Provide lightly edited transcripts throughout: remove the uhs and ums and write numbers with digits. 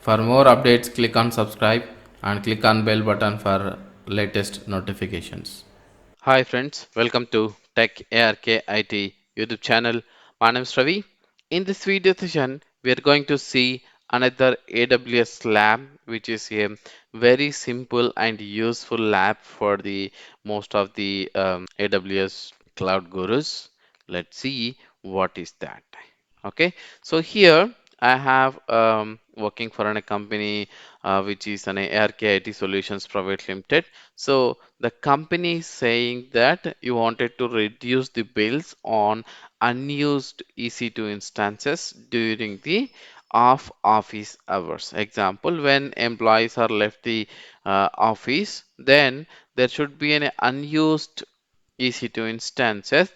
For more updates, click on subscribe and click on bell button for latest notifications. Hi friends, welcome to Tech Arkit YouTube channel. My name is Ravi. In this video session, we are going to see another AWS lab, which is a very simple and useful lab for the most of the AWS cloud gurus. Let's see what is that. Okay, so here I have working for a company which is an ARK Solutions Private Limited. So the company is saying that you wanted to reduce the bills on unused EC2 instances during the off office hours. Example, when employees are left the office, then there should be an unused EC2 instances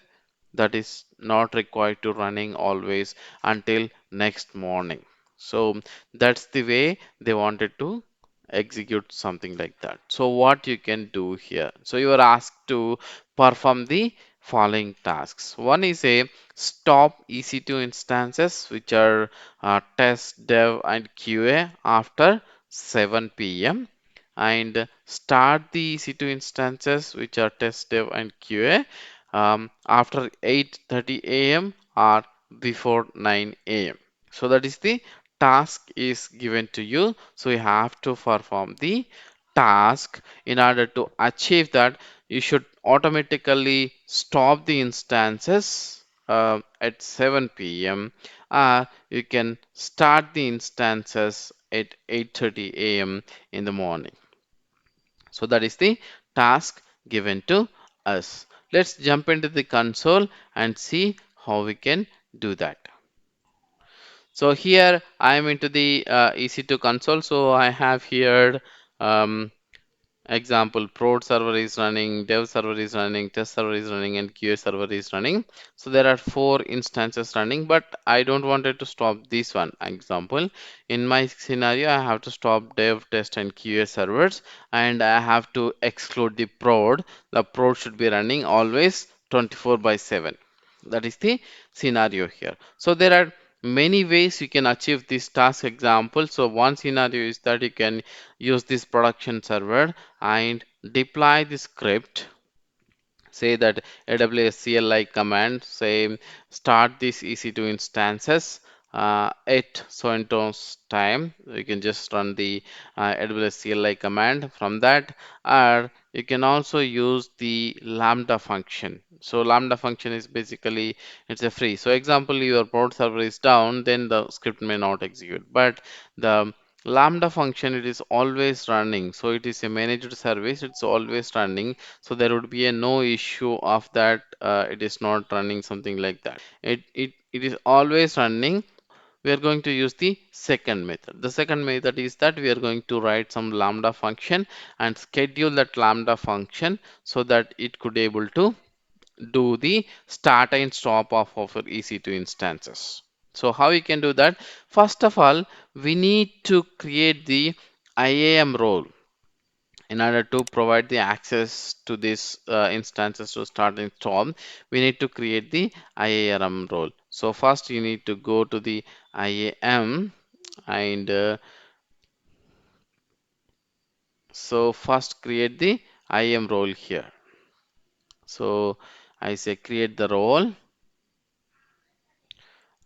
that is not required to running always until next morning. So that's the way they wanted to execute something like that. So what you can do here? So you are asked to perform the following tasks. One is a stop EC2 instances which are test, dev and QA after 7 p.m. and start the EC2 instances which are test, dev and QA after 8:30 a.m. or before 9 a.m. So that is the task is given to you. So you have to perform the task. In order to achieve that, you should automatically stop the instances at 7 p.m. You can start the instances at 8:30 a.m. in the morning. So that is the task given to us. Let's jump into the console and see how we can do that. So here I am into the EC2 console. So I have here um, example, prod server is running, dev server is running, test server is running, and QA server is running. So there are 4 instances running, but I don't want it to stop this one. Example, in my scenario, I have to stop dev, test, and QA servers, and I have to exclude the prod. The prod should be running always 24/7. That is the scenario here. So there are many ways you can achieve this task. Example, so one scenario is that you can use this production server and deploy the script. Say that AWS CLI command, say start this EC2 instances at so and so's time. You can just run the AWS CLI command from that, or you can also use the Lambda function. So Lambda function is basically it's a free. So example, your port server is down, then the script may not execute, but the Lambda function it is always running. So it is a managed service, it's always running, so there would be a no issue of that it is not running something like that. It is always running. We are going to use the second method. The second method is that we are going to write some lambda function and schedule that lambda function so that it could able to do the start and stop of our EC2 instances. So how we can do that? First of all, we need to create the IAM role. In order to provide the access to these instances to start and stop, we need to create the IAM role. So first you need to go to the IAM and so first create the IAM role here. So I say create the role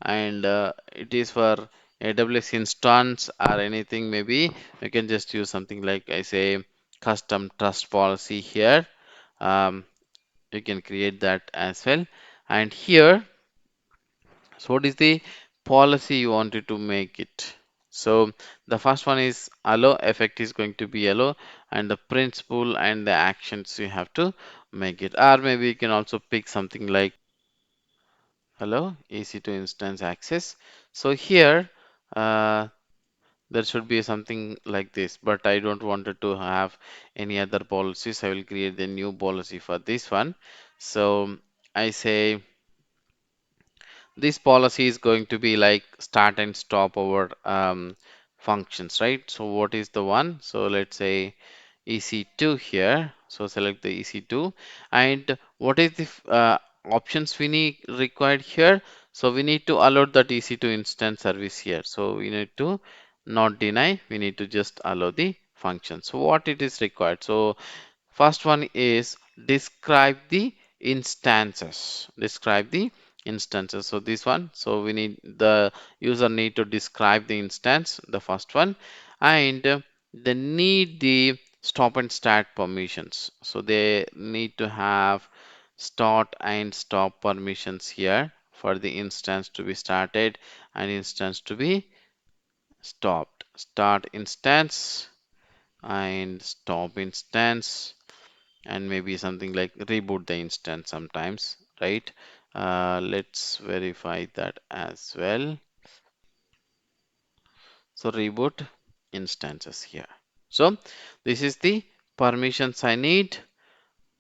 and it is for AWS instance or anything. Maybe you can just use something like I say custom trust policy here. Um, you can create that as well. And here, so what is the policy you wanted to make it? So the first one is allow, effect is going to be allow, and the principle and the actions you have to make it. Or maybe you can also pick something like allow EC2 instance access. So here there should be something like this, but I don't want it to have any other policies. I will create a new policy for this one. So I say this policy is going to be like start and stop our functions, right? So what is the one? So let's say EC2 here. So select the EC2 and what is the options we need required here? So we need to allow that EC2 instance service here. So we need to not deny, we need to just allow the function. So what it is required? So first one is describe the instances. Describe the instances. So this one, so we need the user need to describe the instance, the first one, and they need the stop and start permissions. So they need to have start and stop permissions here for the instance to be started and instance to be stopped. Start instance and stop instance, and maybe something like reboot the instance sometimes, right? Let's verify that as well. So reboot instances here. So this is the permissions I need.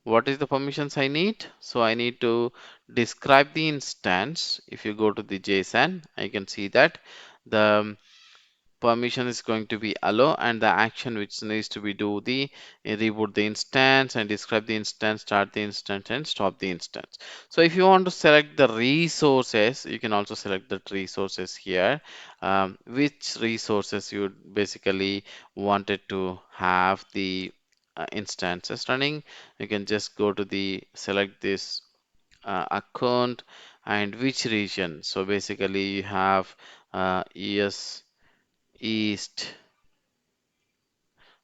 What is the permissions I need? So I need to describe the instance. If you go to the JSON, I can see that the permission is going to be allow, and the action which needs to be do the reboot the instance and describe the instance, start the instance, and stop the instance. So if you want to select the resources, you can also select the resources here. Which resources you basically wanted to have the instances running. You can just go to the select this account and which region. So basically you have ES East.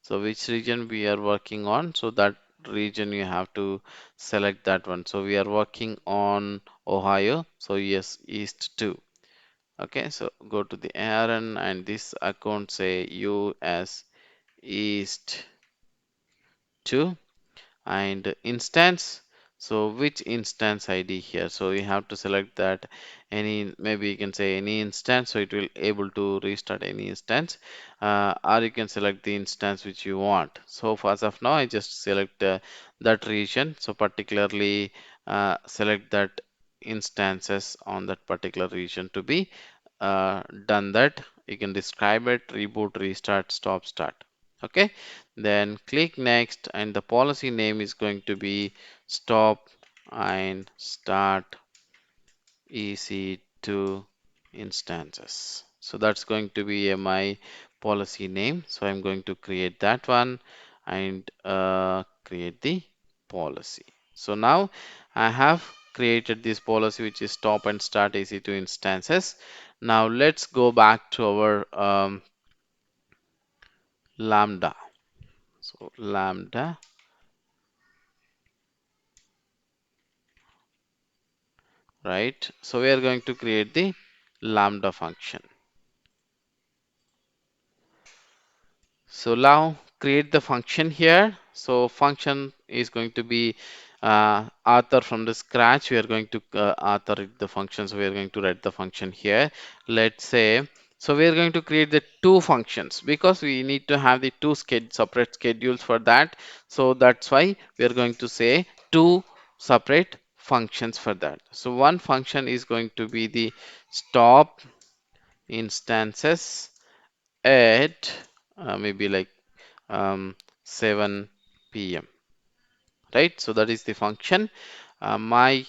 So which region we are working on? So that region you have to select that one. So we are working on Ohio. So yes, East 2. Okay, so go to the ARN and this account say US East 2 and instance. So which instance ID here? So you have to select that any, maybe you can say any instance, so it will able to restart any instance, or you can select the instance which you want. So for as of now, I just select that region. So particularly select that instances on that particular region to be done that. You can describe it, reboot, restart, stop, start. Okay, then click next, and the policy name is going to be stop and start EC2 instances. So that's going to be my policy name. So I'm going to create that one and create the policy. So now I have created this policy which is stop and start EC2 instances. Now let's go back to our Lambda. So Lambda, right? So we are going to create the Lambda function. So now create the function here. So function is going to be author from the scratch. We are going to author the function. So we are going to write the function here. Let's say, so we are going to create the two functions because we need to have the two separate schedules for that. So that's why we are going to say two separate functions for that. So one function is going to be the stop instances at maybe like 7 p.m. Right? So that is the function. My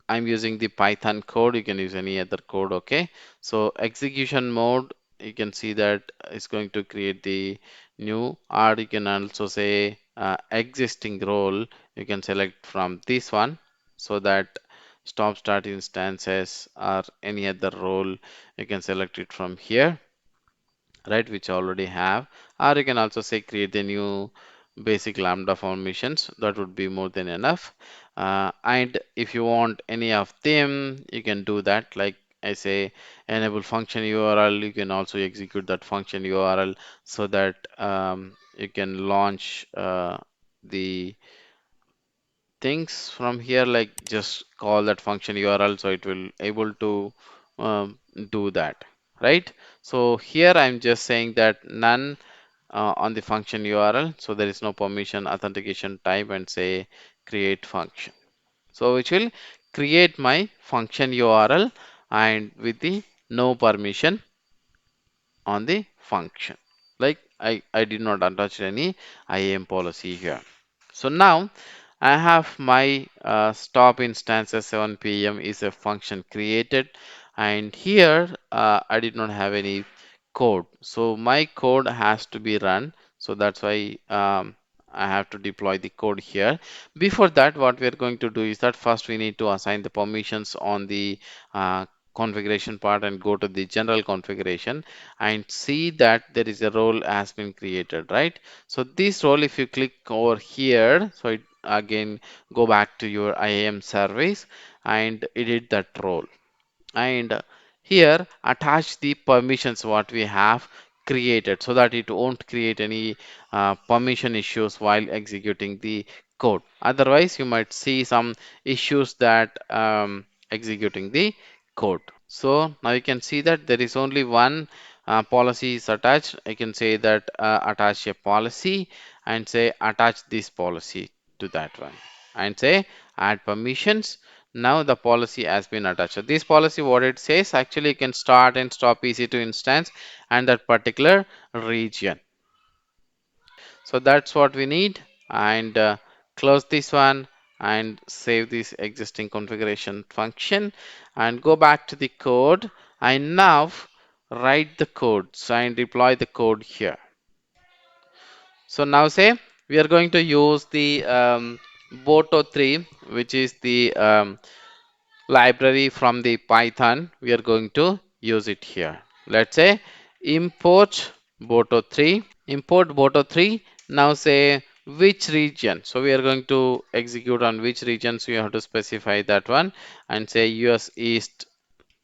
I'm using the Python code. You can use any other code. Okay. So execution mode, you can see that it's going to create the new, or you can also say existing role. You can select from this one so that stop start instances or any other role you can select it from here, right, which I already have, or you can also say create a new basic lambda formations. That would be more than enough. And if you want any of them, you can do that. Like I say, enable function URL, you can also execute that function URL so that you can launch the things from here, like just call that function URL so it will able to do that, right? So here I'm just saying that none on the function URL, so there is no permission authentication type, and say create function. So which will create my function URL and with the no permission on the function. Like I did not attach any IAM policy here. So now I have my stop instance at 7 p.m. is a function created, and here I did not have any code. So my code has to be run. So that's why I have to deploy the code here. Before that, what we are going to do is that first we need to assign the permissions on the configuration part and go to the general configuration and see that there is a role has been created, right? So this role, if you click over here, so it again go back to your IAM service and edit that role and here attach the permissions what we have created so that it won't create any permission issues while executing the code. Otherwise you might see some issues that executing the code. So now you can see that there is only one policy is attached. I can say that attach a policy and say attach this policy to that one and say add permissions. Now the policy has been attached. So this policy, what it says, actually you can start and stop EC2 instance and that particular region. So that's what we need and close this one and save this existing configuration function and go back to the code and now write the code. So and deploy the code here. So now say we are going to use the Boto 3, which is the library from the Python. We are going to use it here. Let's say import Boto 3. Import Boto 3. Now say which region. So we are going to execute on which region. So you have to specify that one and say US East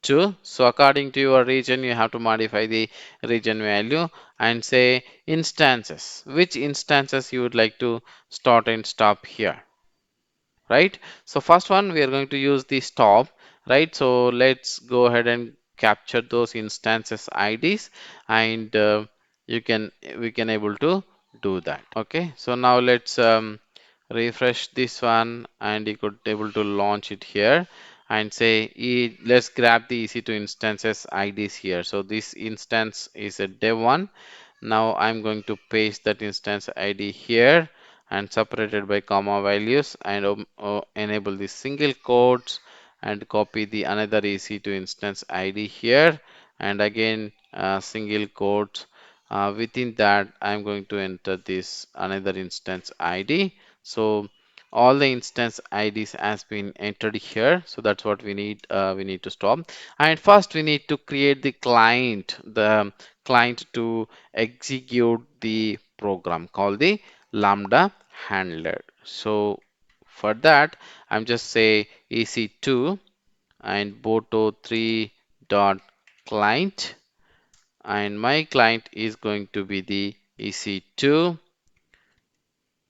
2. So according to your region, you have to modify the region value and say instances. Which instances you would like to start and stop here, right? So first one we are going to use the stop, right? So let's go ahead and capture those instances IDs and you can we can able to do that. Okay, so now let's refresh this one and you could able to launch it here and say let's grab the EC2 instances IDs here. So this instance is a dev one. Now I'm going to paste that instance ID here and separated by comma values and enable the single quotes and copy the another EC2 instance ID here and again single quotes. Within that I'm going to enter this another instance ID. So all the instance IDs has been entered here. So that's what we need to stop. And first we need to create the client to execute the program called the Lambda handler. So for that, I'm just say EC2 and Boto3 dot client, and my client is going to be the EC2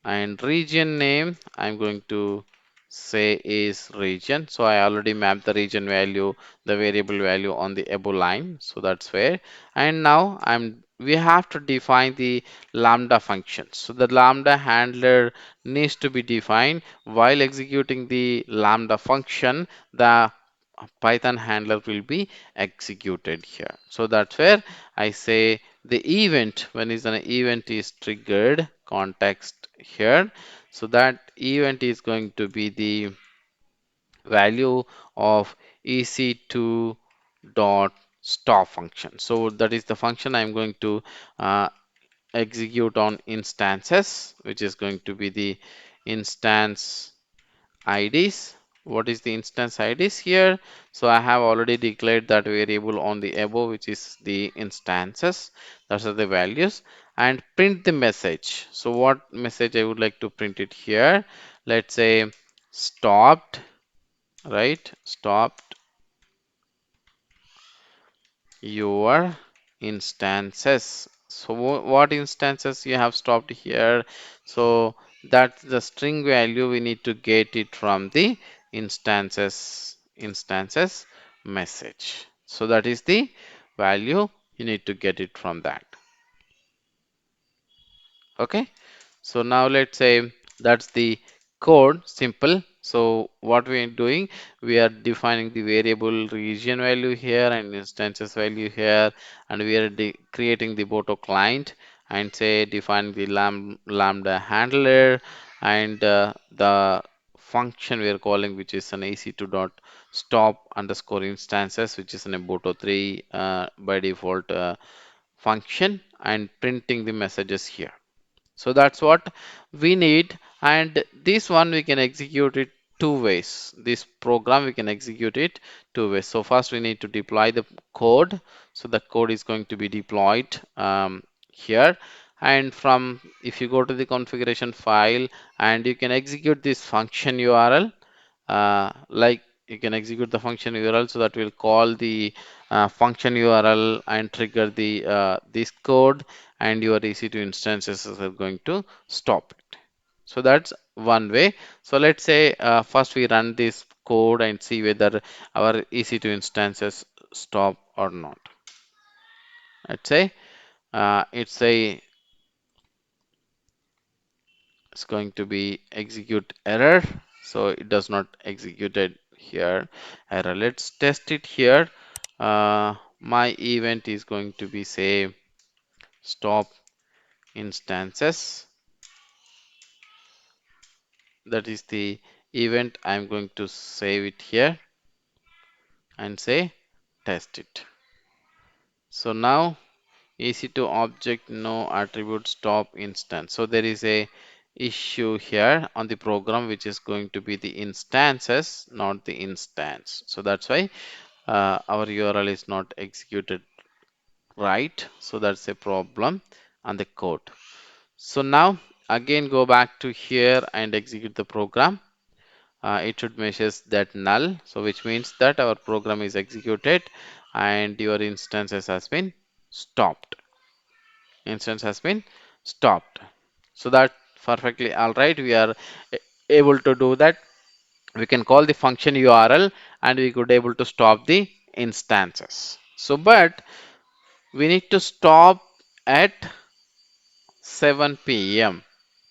and region name I'm going to say is region. So I already mapped the region value, the variable value on the above line. So that's where. And now we have to define the lambda function. So the lambda handler needs to be defined while executing the lambda function. The Python handler will be executed here. So that's where I say the event, when is an event is triggered context here. So that event is going to be the value of EC2 dot stop function. So that is the function I'm going to uh, execute on instances, which is going to be the instance IDs. What is the instance IDs here? So I have already declared that variable on the above, which is the instances. Those are the values. And print the message. So what message I would like to print it here? Let's say stopped, right? Stopped your instances. So what instances you have stopped here? So that's the string value. We need to get it from the instances message. So that is the value. You need to get it from that. Okay. So now let's say that's the code, simple. So what we are doing, we are defining the variable region value here and instances value here, and we are creating the Boto client and say defining the lambda handler and the function we are calling, which is an EC2 dot stop underscore instances, which is an Boto 3 by default function and printing the messages here. So that's what we need, and this one we can execute it two ways. This program we can execute it two ways. So first we need to deploy the code. So the code is going to be deployed here, and from if you go to the configuration file and you can execute this function URL, like you can execute the function URL, so that will call the function URL and trigger the this code, and your EC2 instances are going to stop it. So that's one way. So let's say first we run this code and see whether our EC2 instances stop or not. Let's say it's going to be execute error, so it does not execute it here, error. Let's test it here. My event is going to be say stop instances. That is the event. I'm going to save it here and say test it. So now EC2 object no attribute stop instance. So there is a issue here on the program which is going to be the instances, not the instance. So that's why our URL is not executed right. So that's a problem on the code. So now again go back to here and execute the program. It should measures that null, so which means that our program is executed and your instances has been stopped. Instance has been stopped. So that perfectly all right. We are able to do that. We can call the function URL and we could able to stop the instances. So but we need to stop at 7 p.m.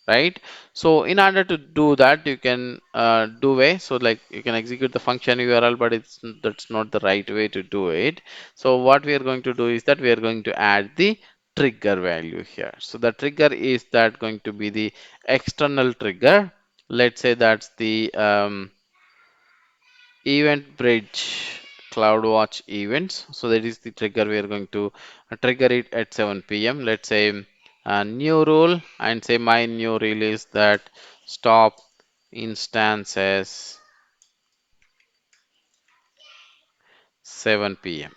right? So in order to do that, you can do way. So like you can execute the function URL, but that's not the right way to do it. So what we are going to do is that we are going to add the trigger value here. So the trigger is that going to be the external trigger. Let's say that's the EventBridge CloudWatch events. So that is the trigger. We are going to trigger it at 7 p.m. Let's say a new rule and say my new rule is that stop instances 7 p.m.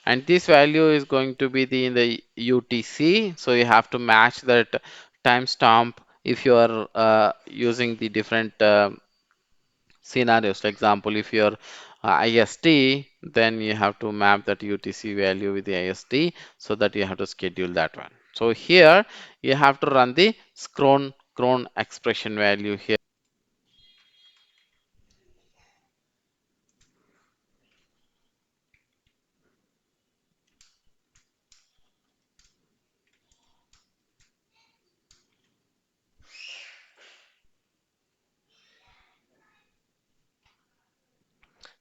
And this value is going to be in the UTC. So you have to match that timestamp if you are using the different scenarios. For example, if you're IST, then you have to map that UTC value with the IST so that you have to schedule that one. So here you have to run the cron expression value here.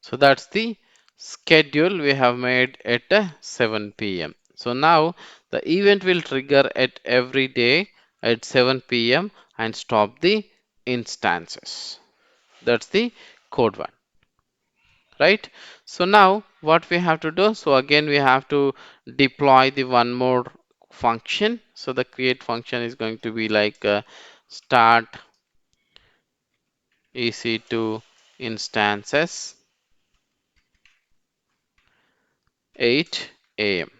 So that's the schedule we have made at 7 p.m. So now the event will trigger at every day at 7 p.m. and stop the instances. That's the code one. Right? So now what we have to do, so again we have to deploy the one more function. So the create function is going to be like start EC2 instances 8 a.m.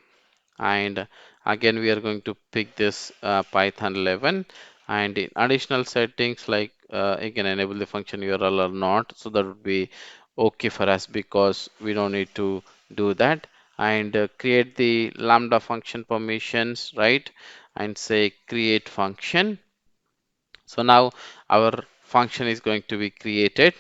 and again we are going to pick this Python 11, and in additional settings like you can enable the function URL or not, so that would be okay for us because we don't need to do that, and create the lambda function permissions, right, and say create function. So now our function is going to be created,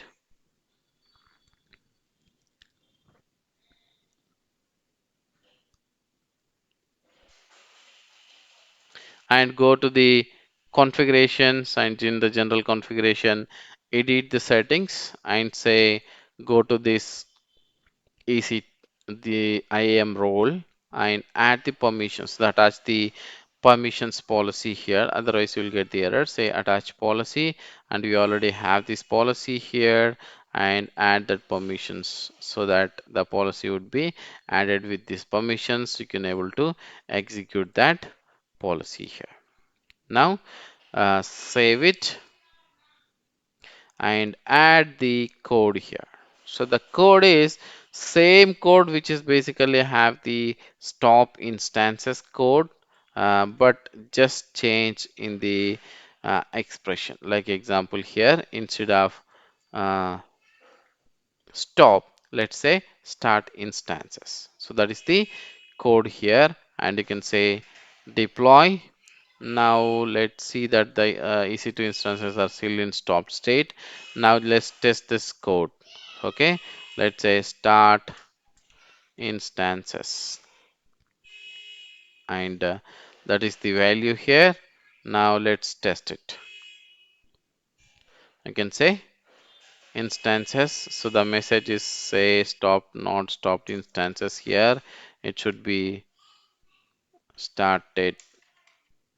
and go to the configurations, and in the general configuration edit the settings and say go to this EC the IAM role and add the permissions, attach the permissions policy here, otherwise you will get the error. Say attach policy, and we already have this policy here, and add that permissions so that the policy would be added with these permissions. You can able to execute that policy here. Now save it and add the code here. So the code is same code which is basically have the stop instances code, but just change in the expression. Like example here, instead of uh, stop, let's say start instances. So that is the code here, and you can say deploy. Now let's see that the EC2 instances are still in stop state. Now let's test this code. Okay, let's say start instances, and that is the value here. Now let's test it. I can say instances. So the message is say stop, not stopped instances here. It should be started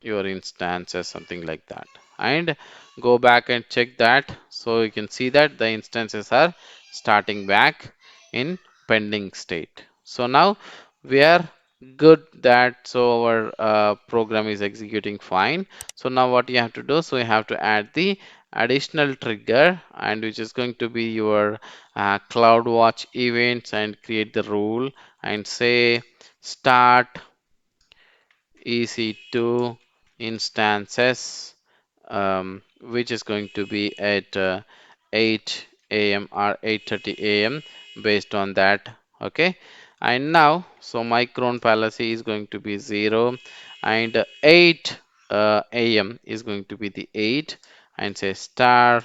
your instances, something like that, and go back and check that. So you can see that the instances are starting back in pending state. So now we are good that so our program is executing fine. So now what you have to do, so you have to add the additional trigger, and which is going to be your CloudWatch events, and create the rule and say start EC2 instances, which is going to be at 8 a.m. or 8:30 a.m. based on that. Okay, and now so my cron policy is going to be 0, and 8 a.m. is going to be the 8, and say star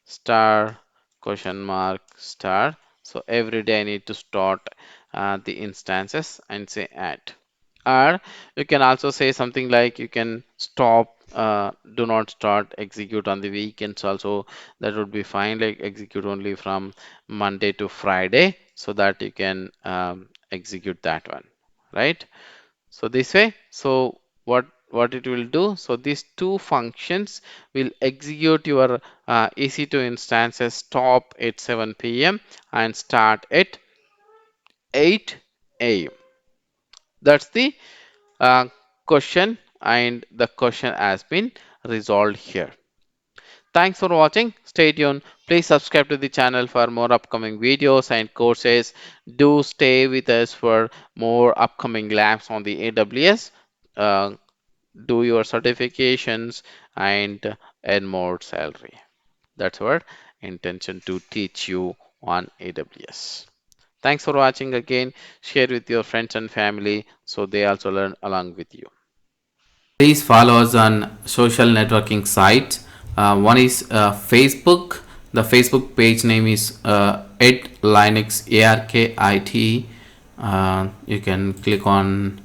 star question mark star. So every day I need to start the instances and say add. Or you can also say something like you can stop, do not start execute on the weekends also. That would be fine, like execute only from Monday to Friday, so that you can execute that one, right? So this way, so what it will do, so these two functions will execute your EC2 instances stop at 7 p.m. and start at 8 a.m. That's the uh, question, and the question has been resolved here. Thanks for watching. Stay tuned. Please subscribe to the channel for more upcoming videos and courses. Do stay with us for more upcoming labs on the AWS. Uh, do your certifications and earn more salary. That's our intention to teach you on AWS. Thanks for watching again. Share with your friends and family so they also learn along with you. Please follow us on social networking sites. One is Facebook. The Facebook page name is @Linux ARKIT. You can click on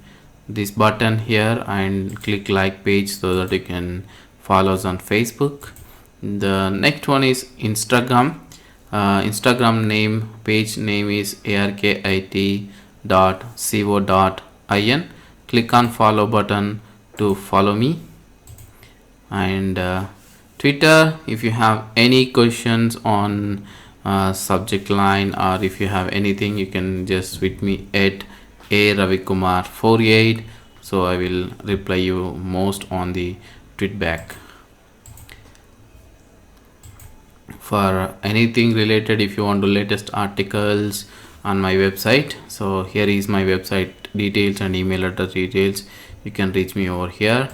this button here and click like page so that you can follow us on Facebook. The next one is Instagram. Instagram name page name is arkit.co.in. Click on follow button to follow me. And Twitter, if you have any questions on subject line, or if you have anything, you can just tweet me at aravikumar48, so I will reply you most on the tweet back. For anything related, if you want to latest articles on my website, so here is my website details and email address details. You can reach me over here.